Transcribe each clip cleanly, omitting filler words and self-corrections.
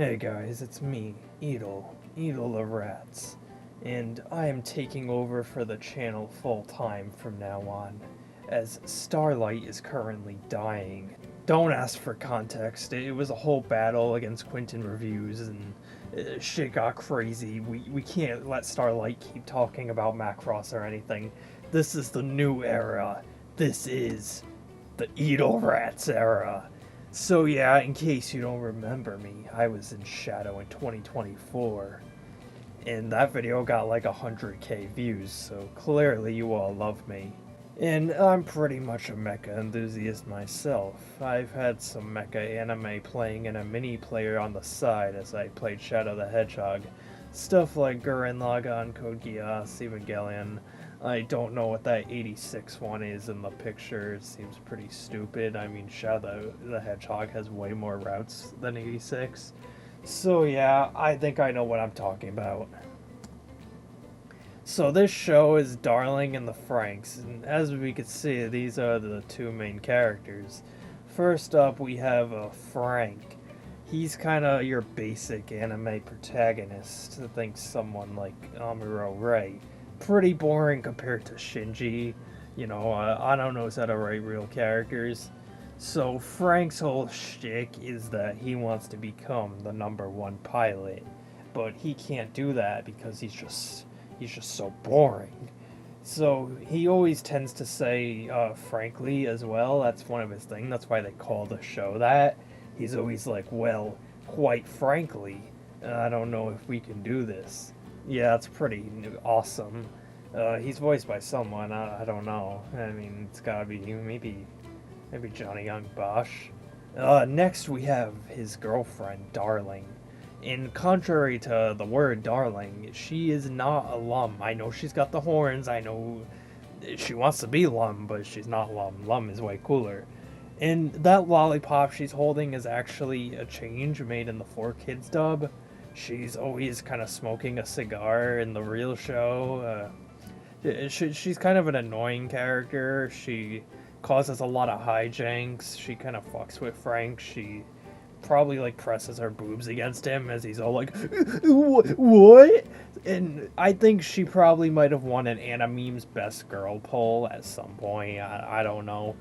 Hey guys, it's me, etilrats, and I am taking over for the channel full time from now on, as Starlight is currently dying. Don't ask for context, it was a whole battle against Quentin Reviews and shit got crazy. We can't let Starlight keep talking about Macross or anything. This is the new era. This is the etilrats era. So yeah, in case you don't remember me, I was in Shadow in 2024, and that video got like 100k views, so clearly you all love me. And I'm pretty much a mecha enthusiast myself. I've had some mecha anime playing in a mini player on the side as I played Shadow the Hedgehog. Stuff like Gurren Lagann, Code Geass, Evangelion. I don't know what that 86 one is in the picture. It seems pretty stupid. I mean, Shadow the Hedgehog has way more routes than 86. So yeah, I think I know what I'm talking about. So this show is Darling and the Franxx, and as we can see, these are the two main characters. First up, we have Frank. He's kind of your basic anime protagonist. Think someone like Amuro Ray. Pretty boring compared to Shinji. You know, I don't know how to write real characters. So Frank's whole shtick is that he wants to become the #1 pilot, but he can't do that because he's just so boring. So he always tends to say frankly as well. That's one of his things. That's why they call the show that. He's always like, well, quite frankly, I don't know if we can do this. Yeah, it's pretty awesome. He's voiced by someone, I don't know. I mean, it's gotta be maybe Johnny Young Bosch. Next we have his girlfriend, Darling. And contrary to the word darling, she is not a Lum. I know she's got the horns, I know she wants to be Lum, but she's not Lum. Lum is way cooler. And that lollipop she's holding is actually a change made in the 4Kids dub. She's always kind of smoking a cigar in the real show. She's kind of an annoying character. She causes a lot of hijinks. She kind of fucks with Frank. She probably like presses her boobs against him as he's all like, what? And I think she probably might have won an Animeme's Best Girl poll at some point. I don't know.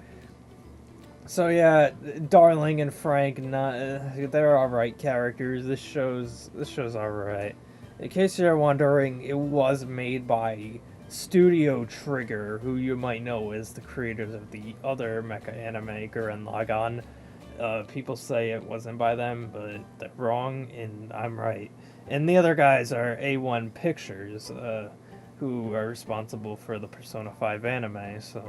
So yeah, Darling and Frank, they're alright characters. This show's alright. In case you're wondering, it was made by Studio Trigger, who you might know as the creators of the other mecha anime, Gurren Lagann. People say it wasn't by them, but they're wrong, and I'm right. And the other guys are A1 Pictures, who are responsible for the Persona 5 anime, so...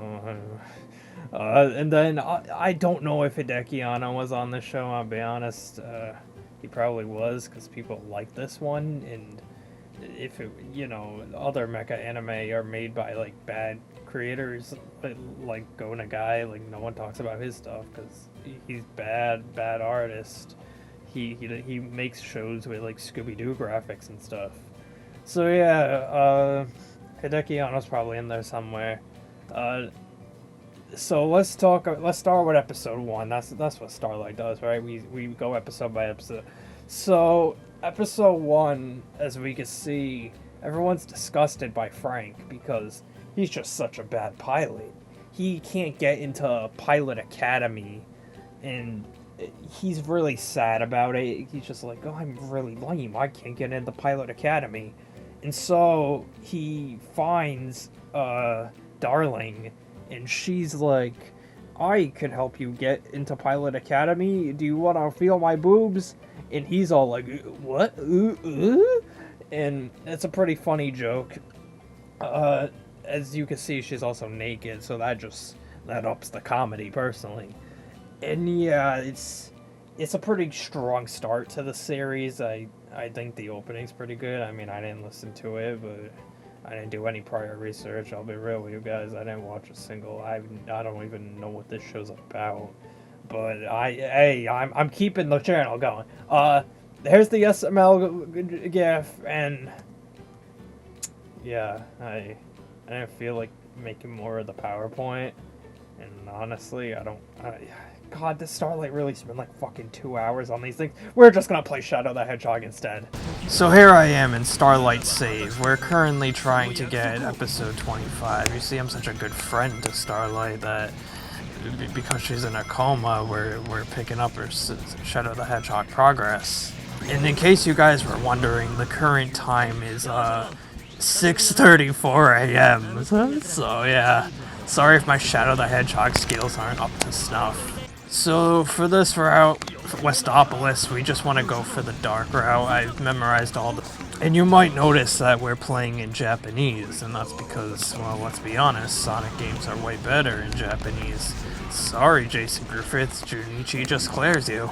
and then, I don't know if Hideki Anno was on the show, I'll be honest. He probably was, because people like this one, and if it, you know, other mecha anime are made by, like, bad creators, like Go Nagai, like, no one talks about his stuff, because he's bad artist. He makes shows with, like, Scooby-Doo graphics and stuff. So, yeah, Hideki Anno's probably in there somewhere. So let's start with episode 1. That's what Starlight does, right? We go episode by episode. So episode 1, as we can see, everyone's disgusted by Frank because he's just such a bad pilot. He can't get into Pilot Academy, and he's really sad about it. He's just like, oh, I'm really lame. I can't get into Pilot Academy. And so he finds Darling, and she's like, I could help you get into Pilot Academy. Do you want to feel my boobs? And he's all like, what? And it's a pretty funny joke. As you can see, she's also naked, so that ups the comedy, personally. And yeah, it's a pretty strong start to the series. I think the opening's pretty good. I mean, I didn't listen to it, but I didn't do any prior research. I'll be real with you guys. I didn't watch a single. I don't even know what this show's about. But I'm keeping the channel going. There's the SML GIF, and yeah, I didn't feel like making more of the PowerPoint. And honestly, God, this Starlight really spent like fucking 2 hours on these things. We're just gonna play Shadow the Hedgehog instead. So here I am in Starlight Save. We're currently trying to get episode 25. You see, I'm such a good friend to Starlight that because she's in a coma, we're picking up her Shadow the Hedgehog progress. And in case you guys were wondering, the current time is 6:34 a.m. So yeah, sorry if my Shadow the Hedgehog skills aren't up to snuff. So for this route, Westopolis, we just want to go for the dark route. I've memorized all the... And you might notice that we're playing in Japanese, and that's because, well, let's be honest, Sonic games are way better in Japanese. Sorry, Jason Griffiths, Junichi just clears you.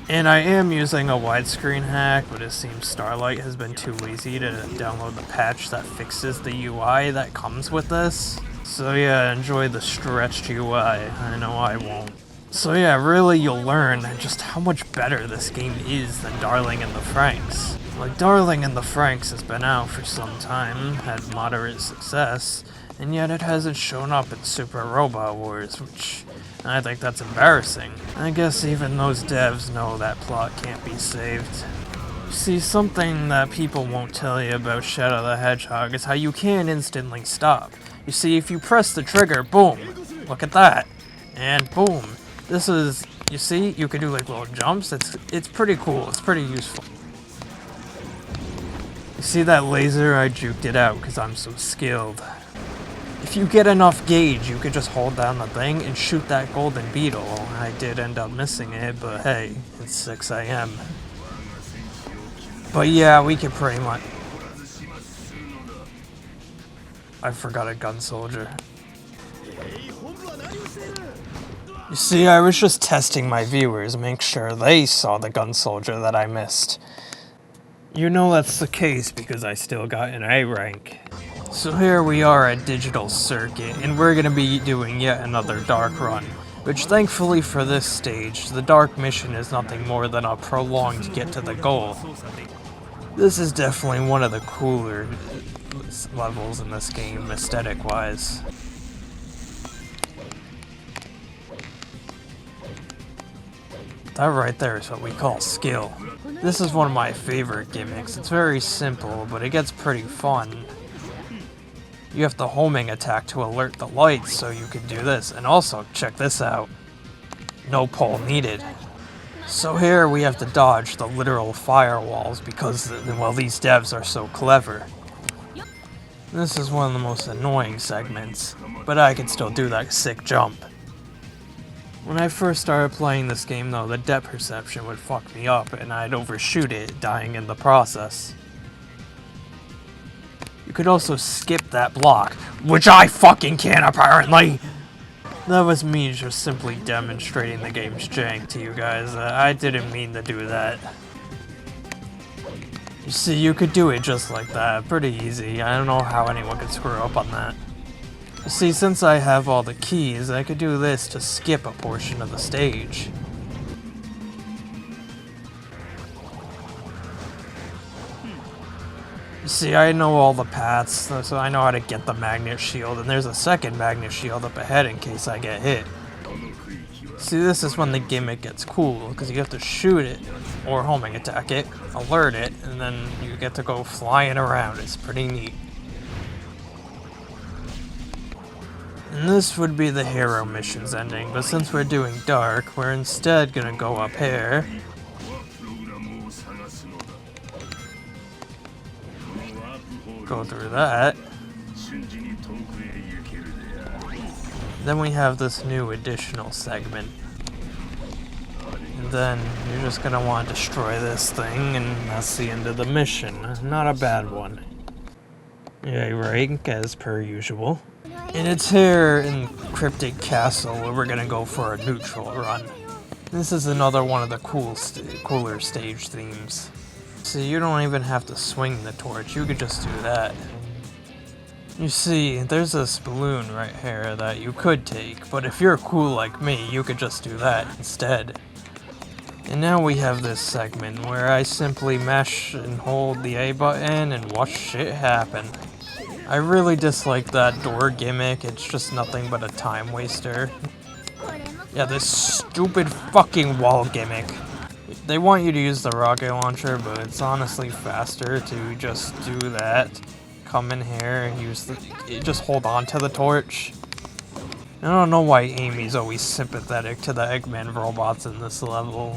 And I am using a widescreen hack, but it seems Starlight has been too lazy to download the patch that fixes the UI that comes with this. So yeah, enjoy the stretched UI. I know I won't. So yeah, really you'll learn just how much better this game is than Darling in the Franxx. Like, Darling in the Franxx has been out for some time, had moderate success, and yet it hasn't shown up in Super Robot Wars, which I think that's embarrassing. I guess even those devs know that plot can't be saved. See, something that people won't tell you about Shadow the Hedgehog is how you can instantly stop. You see, if you press the trigger, boom, look at that, and boom. This is, you see, you can do like little jumps. It's pretty cool. It's pretty useful. You see that laser? I juked it out because I'm so skilled. If you get enough gauge, you could just hold down the thing and shoot that golden beetle. I did end up missing it, but hey, it's 6 a.m. But yeah, we could pretty much... I forgot a gun soldier. You see, I was just testing my viewers, make sure they saw the gun soldier that I missed. You know that's the case because I still got an A rank. So here we are at Digital Circuit, and we're gonna be doing yet another dark run, which thankfully for this stage, the dark mission is nothing more than a prolonged get to the goal. This is definitely one of the cooler levels in this game, aesthetic-wise. That right there is what we call skill. This is one of my favorite gimmicks. It's very simple, but it gets pretty fun. You have the homing attack to alert the lights, so you can do this. And also, check this out. No pole needed. So here we have to dodge the literal firewalls because, well, these devs are so clever. This is one of the most annoying segments, but I can still do that sick jump. When I first started playing this game though, the depth perception would fuck me up and I'd overshoot it, dying in the process. You could also skip that block, which I fucking can apparently! That was me just simply demonstrating the game's jank to you guys. I didn't mean to do that. You see, you could do it just like that, pretty easy. I don't know how anyone could screw up on that. You see, since I have all the keys, I could do this to skip a portion of the stage. You see, I know all the paths, so I know how to get the magnet shield, and there's a second magnet shield up ahead in case I get hit. See, this is when the gimmick gets cool, because you have to shoot it, or homing attack it, alert it, and then you get to go flying around. It's pretty neat. And this would be the hero mission's ending, but since we're doing dark, we're instead gonna go up here. Go through that. Then we have this new additional segment. And then you're just gonna want to destroy this thing, and that's the end of the mission. Not a bad one. A rank as per usual. And it's here in Cryptic Castle where we're gonna go for a neutral run. This is another one of the cooler stage themes. See, you don't even have to swing the torch, you could just do that. You see, there's this balloon right here that you could take, but if you're cool like me, you could just do that instead. And now we have this segment where I simply mash and hold the A button and watch shit happen. I really dislike that door gimmick, it's just nothing but a time waster. Yeah, this stupid fucking wall gimmick. They want you to use the rocket launcher, but it's honestly faster to just do that. Come in here and just hold on to the torch. I don't know why Amy's always sympathetic to the Eggman robots in this level.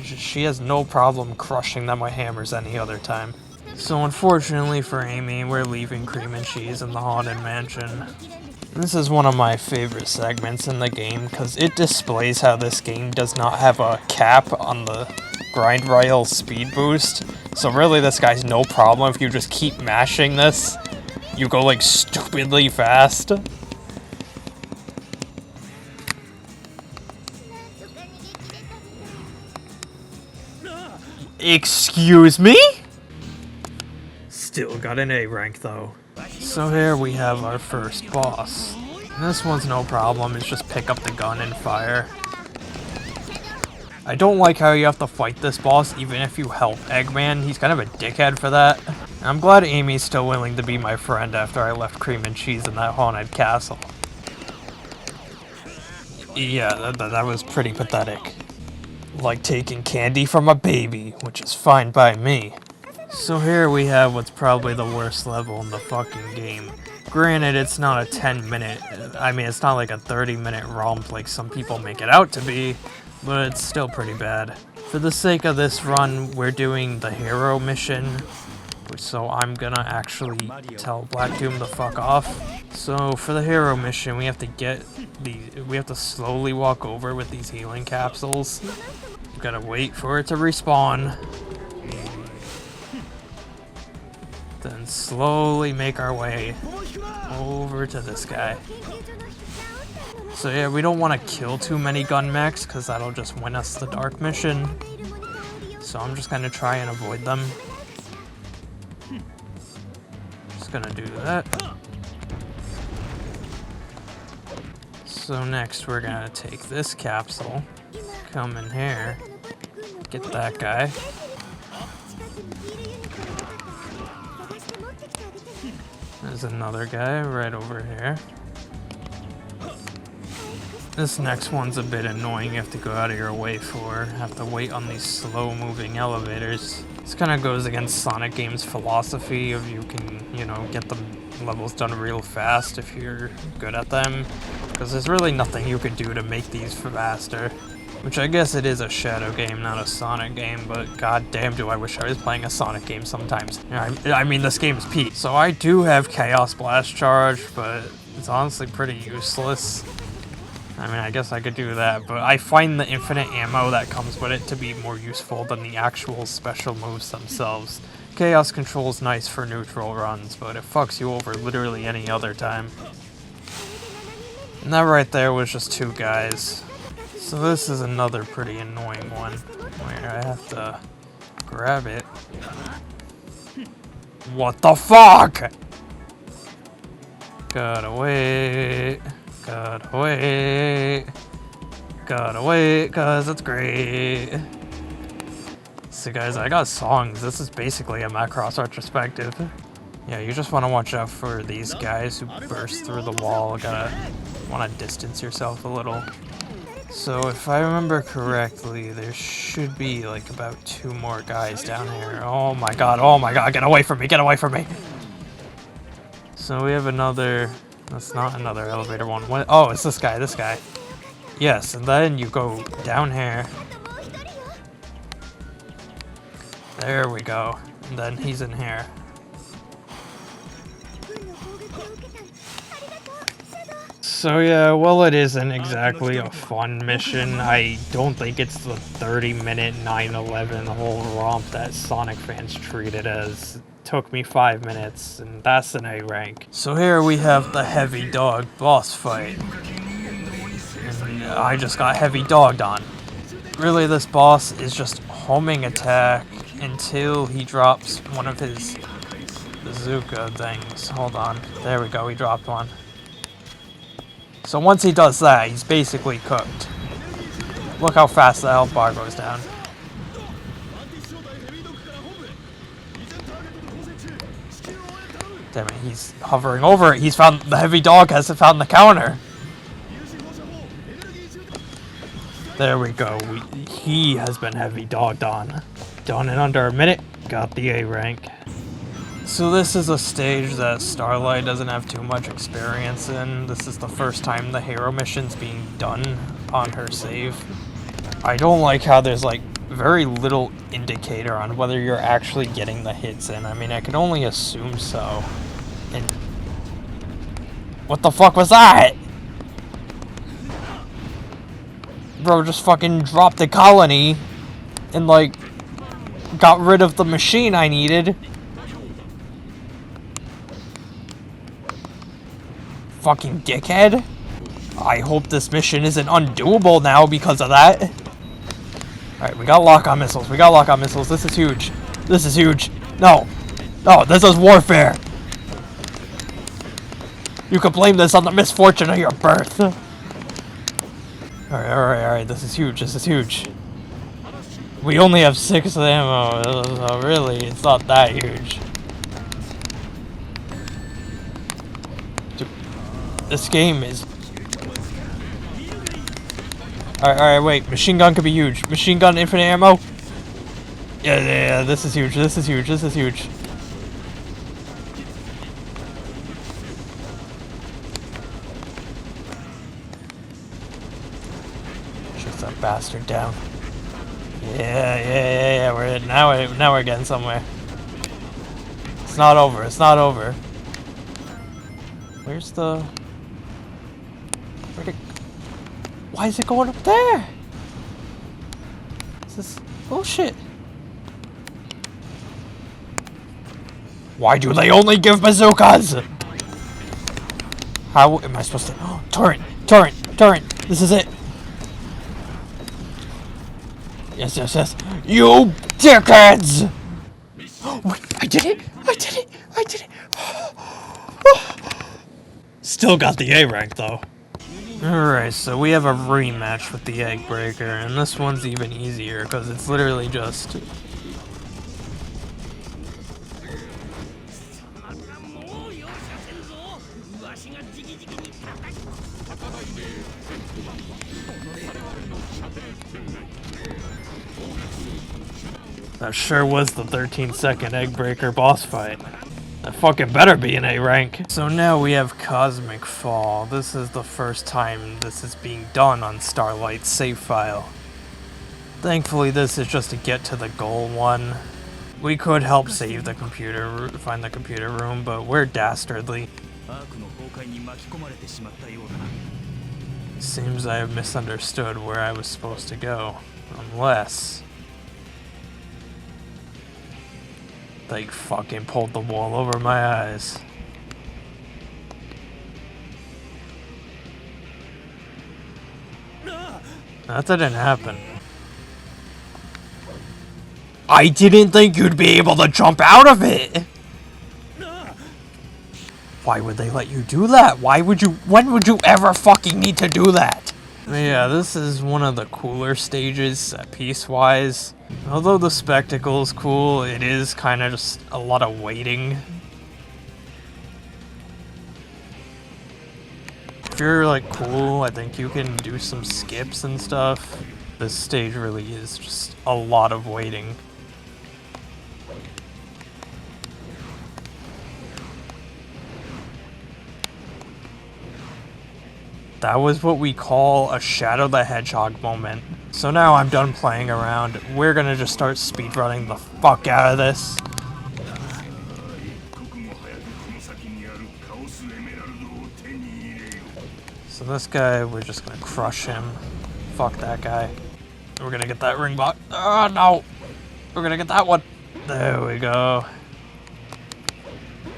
She has no problem crushing them with hammers any other time. So unfortunately for Amy, we're leaving Cream and Cheese in the Haunted Mansion. This is one of my favorite segments in the game because it displays how this game does not have a cap on the grind rail speed boost. So really this guy's no problem if you just keep mashing this. You go like stupidly fast. Excuse me? Still got an A rank though. So here we have our first boss. This one's no problem, it's just pick up the gun and fire. I don't like how you have to fight this boss even if you help Eggman. He's kind of a dickhead for that. I'm glad Amy's still willing to be my friend after I left Cream and Cheese in that haunted castle. Yeah, that was pretty pathetic. Like taking candy from a baby, which is fine by me. So here we have what's probably the worst level in the fucking game. Granted, it's not a 10-minute, it's not like a 30-minute romp like some people make it out to be, but it's still pretty bad. For the sake of this run, we're doing the hero mission, so I'm gonna actually tell Black Doom to fuck off. So for the hero mission, we have to slowly walk over with these healing capsules. We gotta wait for it to respawn. Then slowly make our way over to this guy. So yeah, we don't want to kill too many gun mechs because that'll just win us the dark mission. So I'm just gonna try and avoid them. Just gonna do that. So next we're gonna take this capsule, come in here, get that guy. There's another guy right over here. This next one's a bit annoying, you have to go out of your way for. Have to wait on these slow-moving elevators. This kind of goes against Sonic Games' philosophy of you can, get the levels done real fast if you're good at them. Because there's really nothing you could do to make these faster. Which I guess it is a Shadow game, not a Sonic game, but goddamn do I wish I was playing a Sonic game sometimes. This game's peak. So I do have Chaos Blast Charge, but it's honestly pretty useless. I guess I could do that, but I find the infinite ammo that comes with it to be more useful than the actual special moves themselves. Chaos Control's nice for neutral runs, but it fucks you over literally any other time. And that right there was just two guys. So this is another pretty annoying one, where I have to grab it. What the fuck?! Gotta wait, cause it's great. So guys, I got songs. This is basically a Macross retrospective. Yeah, you just want to watch out for these guys who burst through the wall. Want to distance yourself a little. So if I remember correctly, there should be like about 2 more guys down here. Oh my god, get away from me! So we have another, that's not another elevator one. Oh, it's this guy. Yes, and then you go down here. There we go. And then he's in here. So yeah, well, it isn't exactly a fun mission. I don't think it's the 30-minute 9/11 whole romp that Sonic fans treat it as. It took me 5 minutes, and that's an A rank. So here we have the Heavy Dog boss fight. And I just got heavy dogged on. Really, this boss is just homing attack until he drops one of his bazooka things. Hold on. There we go, he dropped one. So once he does that, he's basically cooked. Look how fast the health bar goes down. Damn it, he's hovering over it. The heavy dog has found the counter. There we go. He has been heavy dogged on. Done in under a minute. Got the A rank. So this is a stage that Starlight doesn't have too much experience in. This is the first time the hero mission's being done on her save. I don't like how there's like very little indicator on whether you're actually getting the hits in. I mean, I can only assume so. And what the fuck was that? Bro just fucking dropped the colony and like got rid of the machine I needed. Fucking dickhead. I hope this mission isn't undoable now because of that. Alright, we got lock-on missiles. We got lock-on missiles. This is huge. This is huge. No. No, this is warfare. You could blame this on the misfortune of your birth. Alright. This is huge. This is huge. We only have 6 ammo, so really, it's not that huge. Dude, this game is... Alright, wait. Machine gun could be huge. Machine gun, infinite ammo? Yeah, this is huge. This is huge. This is huge. Shoot that bastard down. Yeah. Now we're getting somewhere. It's not over. It's not over. Where's the... Why is it going up there? This is bullshit. Why do they only give bazookas? How am I supposed to... Oh, turret! This is it. Yes. You dickheads! Wait, I did it! Still got the A rank though. Alright, so we have a rematch with the Egg Breaker, and this one's even easier because it's literally just... That sure was the 13-second Egg Breaker boss fight. That fucking better be an A rank. So now we have Cosmic Fall. This is the first time this is being done on Starlight's save file. Thankfully this is just to get to the goal one. We could help save the computer, find the computer room, but we're dastardly. Seems I have misunderstood where I was supposed to go. Unless... they fucking pulled the wall over my eyes. That didn't happen. I didn't think you'd be able to jump out of it! Why would they let you do that? When would you ever fucking need to do that? Yeah, this is one of the cooler stages, piece-wise. Although the spectacle is cool, it is kind of just a lot of waiting. If you're like cool, I think you can do some skips and stuff. This stage really is just a lot of waiting. That was what we call a Shadow the Hedgehog moment. So now I'm done playing around. We're gonna just start speedrunning the fuck out of this. So this guy, we're just gonna crush him. Fuck that guy. We're gonna get that ring bot. Oh no! We're gonna get that one. There we go.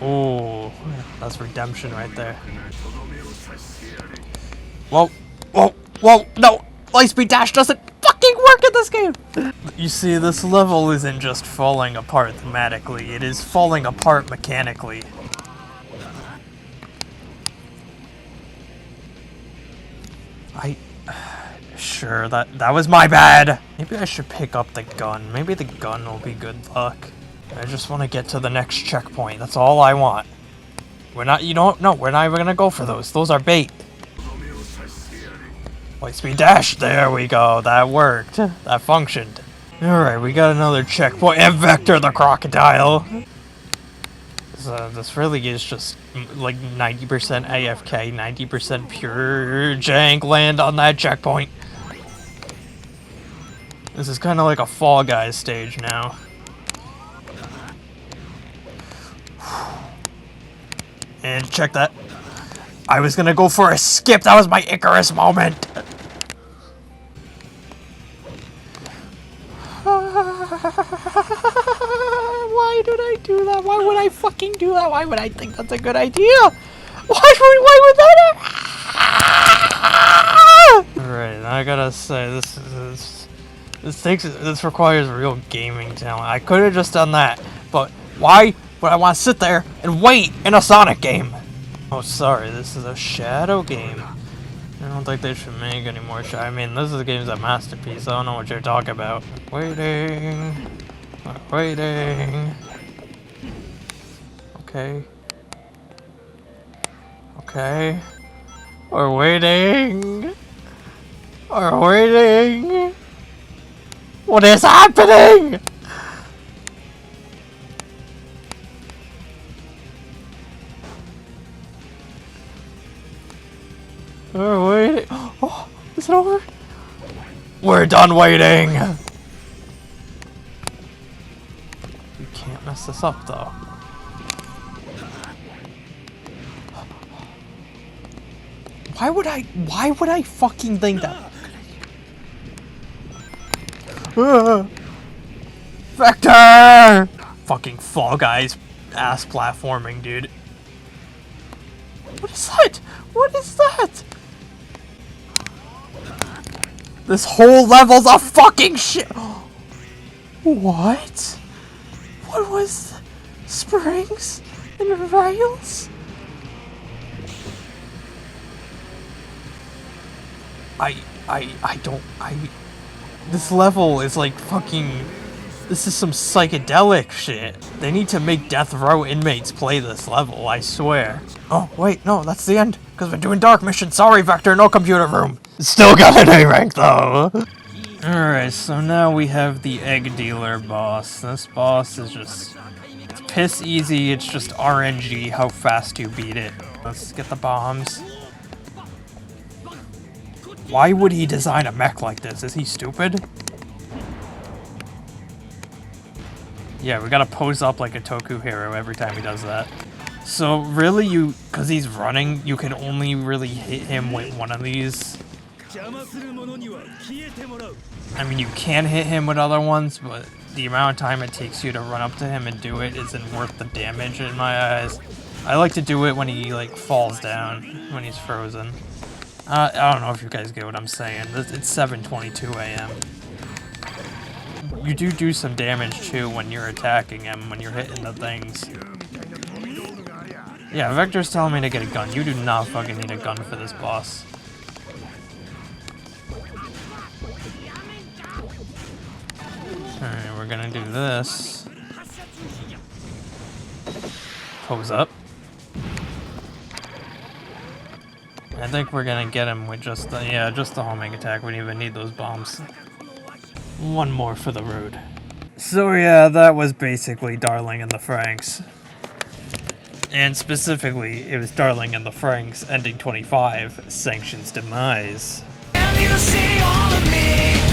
Ooh, that's redemption right there. Whoa, no! Lightspeed dash doesn't fucking work in this game! You see, this level isn't just falling apart thematically, it is falling apart mechanically. Sure, that was my bad! Maybe I should pick up the gun. Maybe the gun will be good luck. I just want to get to the next checkpoint, that's all I want. We're not even gonna go for those. Those are bait. Light speed dash! There we go, that worked. That functioned. Alright, we got another checkpoint. And Vector the crocodile! So this really is just like 90% AFK, 90% pure jank land on that checkpoint. This is kind of like a Fall Guys stage now. And check that. I was gonna go for a skip. That was my Icarus moment. Why did I do that? Why would I fucking do that? Why would I think that's a good idea? Why would that happen? Alright, I gotta say, this requires real gaming talent. I could have just done that, but why would I want to sit there and wait in a Sonic game? Oh, sorry, this is a Shadow game. I don't think they should make any more Shadow. I mean, this game's a masterpiece. I don't know what you're talking about. Waiting. Waiting. Okay. Okay. We're waiting. We're waiting. What is happening? We're waiting. Oh, is it over? We're done waiting. You can't mess this up, though. Why would I fucking think that? Vector! Fucking Fall Guys ass platforming, dude. What is that? What is that? This whole level's a fucking shit. What? What was springs and rails? This level is like fucking, this is some psychedelic shit. They need to make death row inmates play this level, I swear. Oh, wait, no, that's the end, because we're doing dark mission. Sorry, Vector, no computer room. Still got an A rank, though. Alright, so now we have the egg dealer boss. This boss is just, it's piss easy, it's just RNG how fast you beat it. Let's get the bombs. Why would he design a mech like this? Is he stupid? Yeah, we gotta pose up like a Toku hero every time he does that. So really cause he's running, you can only really hit him with one of these. I mean, you can hit him with other ones, but the amount of time it takes you to run up to him and do it isn't worth the damage in my eyes. I like to do it when he like falls down, when he's frozen. I don't know if you guys get what I'm saying. It's 7:22 a.m. You do some damage too when you're attacking him, when you're hitting the things. Yeah, Vector's telling me to get a gun. You do not fucking need a gun for this boss. Alright, we're gonna do this. Pose up. I think we're gonna get him with just the homing attack. We don't even need those bombs. One more for the road. So yeah, that was basically Darling in the Franxx. And specifically, it was Darling in the Franxx Ending 25, Sanction's Demise. And you see all of me.